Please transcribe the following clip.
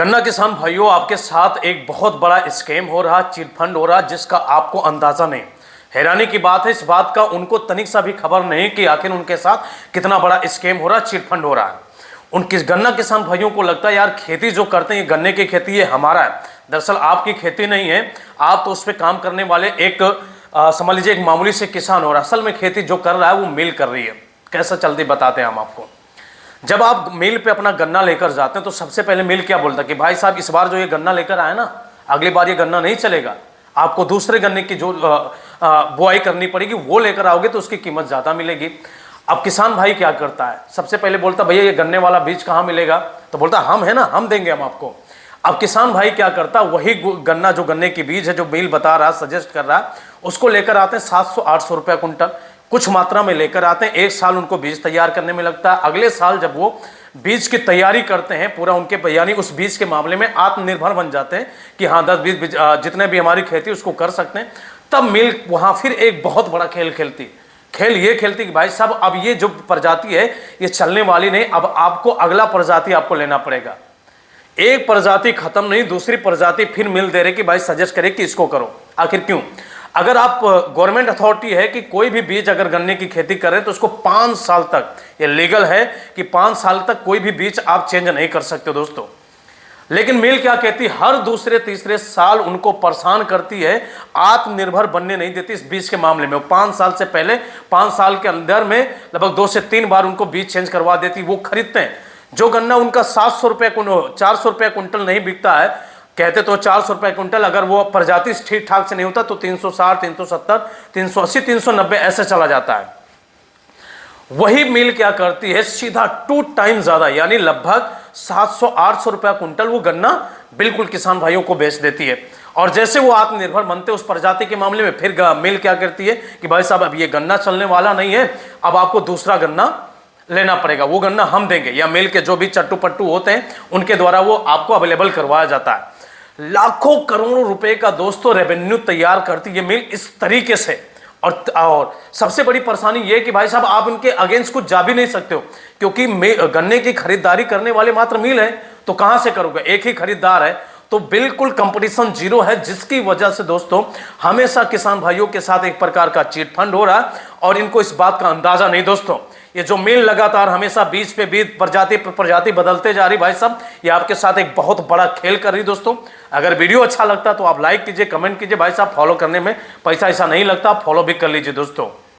गन्ना किसान भाइयों, आपके साथ एक बहुत बड़ा स्कैम हो रहा, चिट फंड हो रहा, जिसका आपको अंदाजा नहीं। हैरानी की बात है, इस बात का उनको तनिक सा भी खबर नहीं कि आखिर उनके साथ कितना बड़ा स्कैम हो रहा, चिट फंड हो रहा है। उनके गन्ना किसान भाइयों को लगता है यार खेती जो करते हैं, गन्ने की खेती ये हमारा है। दरअसल आपकी खेती नहीं है, आप तो उस पर काम करने वाले एक समझ लीजिए एक मामूली से किसान हो रहा। असल में खेती जो कर रहा है वो मिल कर रही है। कैसा चलती बताते हैं हम आपको। जब आप मिल पे अपना गन्ना लेकर जाते हैं तो सबसे पहले मिल क्या बोलता है कि भाई साहब, इस बार जो ये गन्ना लेकर आए ना, अगली बार ये गन्ना नहीं चलेगा, आपको दूसरे गन्ने की जो बुआई करनी पड़ेगी वो लेकर आओगे तो उसकी कीमत ज़्यादा मिलेगी। अब किसान भाई क्या करता है, सबसे पहले बोलता भैया ये गन्ने वाला बीज कहाँ मिलेगा, तो बोलता हम है ना, हम देंगे हम आपको। अब किसान भाई क्या करता, वही गन्ना जो गन्ने की बीज है जो मिल बता रहा, सजेस्ट कर रहा, उसको लेकर आते हैं 700-800 रुपये कुंटल, कुछ मात्रा में लेकर आते हैं। एक साल उनको बीज तैयार करने में लगता है। अगले साल जब वो बीज की तैयारी करते हैं पूरा, उनके यानी उस बीज के मामले में आत्मनिर्भर बन जाते हैं कि हाँ 10-20 जितने भी हमारी खेती उसको कर सकते हैं, तब मिल वहाँ फिर एक बहुत बड़ा खेल खेलती। खेल ये खेलती कि भाई साहब अब ये जो प्रजाति है ये चलने वाली नहीं, अब आपको अगला प्रजाति आपको लेना पड़ेगा। एक प्रजाति खत्म नहीं, दूसरी प्रजाति फिर मिल दे रहे कि भाई सजेस्ट करे कि इसको करो। आखिर क्यों? अगर आप गवर्नमेंट अथॉरिटी है कि कोई भी बीज अगर गन्ने की खेती करें तो उसको 5 साल तक, ये लीगल है कि 5 साल तक कोई भी बीज आप चेंज नहीं कर सकते दोस्तों। लेकिन मिल क्या कहती, हर दूसरे तीसरे साल उनको परेशान करती है, आत्मनिर्भर बनने नहीं देती इस बीज के मामले में। 5 साल से पहले 5 साल के अंदर में लगभग 2 से 3 बार उनको बीज चेंज करवा देती। वो खरीदते हैं जो गन्ना उनका 700 रुपये 400 रुपये कुंटल नहीं बिकता है, कहते तो 400 रुपये कुंटल, अगर वो प्रजाति ठीक ठाक से नहीं होता तो 360, 370, 380, 390 ऐसे चला जाता है। वही मिल क्या करती है, सीधा 2 टाइम ज्यादा यानी लगभग 700-800 रुपया कुंटल वो गन्ना बिल्कुल किसान भाइयों को बेच देती है। और जैसे वो आत्मनिर्भर बनते उस प्रजाति के मामले में, फिर मिल क्या करती है कि भाई साहब अब ये गन्ना चलने वाला नहीं है, अब आपको दूसरा गन्ना लेना पड़ेगा, वो गन्ना हम देंगे, या मिल के जो भी चट्टू पट्टू होते हैं उनके द्वारा वो आपको अवेलेबल करवाया जाता है। लाखों करोड़ों रुपए का दोस्तों रेवेन्यू तैयार करती है मिल इस तरीके से। और सबसे बड़ी परेशानी यह कि भाई साहब आप इनके अगेंस्ट कुछ जा भी नहीं सकते हो, क्योंकि गन्ने की खरीदारी करने वाले मात्र मिल है, तो कहां से करोगे, एक ही खरीदार है, तो बिल्कुल कंपटीशन जीरो है। जिसकी वजह से दोस्तों हमेशा किसान भाइयों के साथ एक प्रकार का चीट फंड हो रहा है और इनको इस बात का अंदाजा नहीं दोस्तों। ये जो मिल लगातार हमेशा बीज पे बीज प्रजाति बदलते जा रही, भाई साहब ये आपके साथ एक बहुत बड़ा खेल कर रही दोस्तों। अगर वीडियो अच्छा लगता तो आप लाइक कीजिए, कमेंट कीजिए। भाई साहब फॉलो करने में पैसा ऐसा नहीं लगता, आप फॉलो भी कर लीजिए दोस्तों।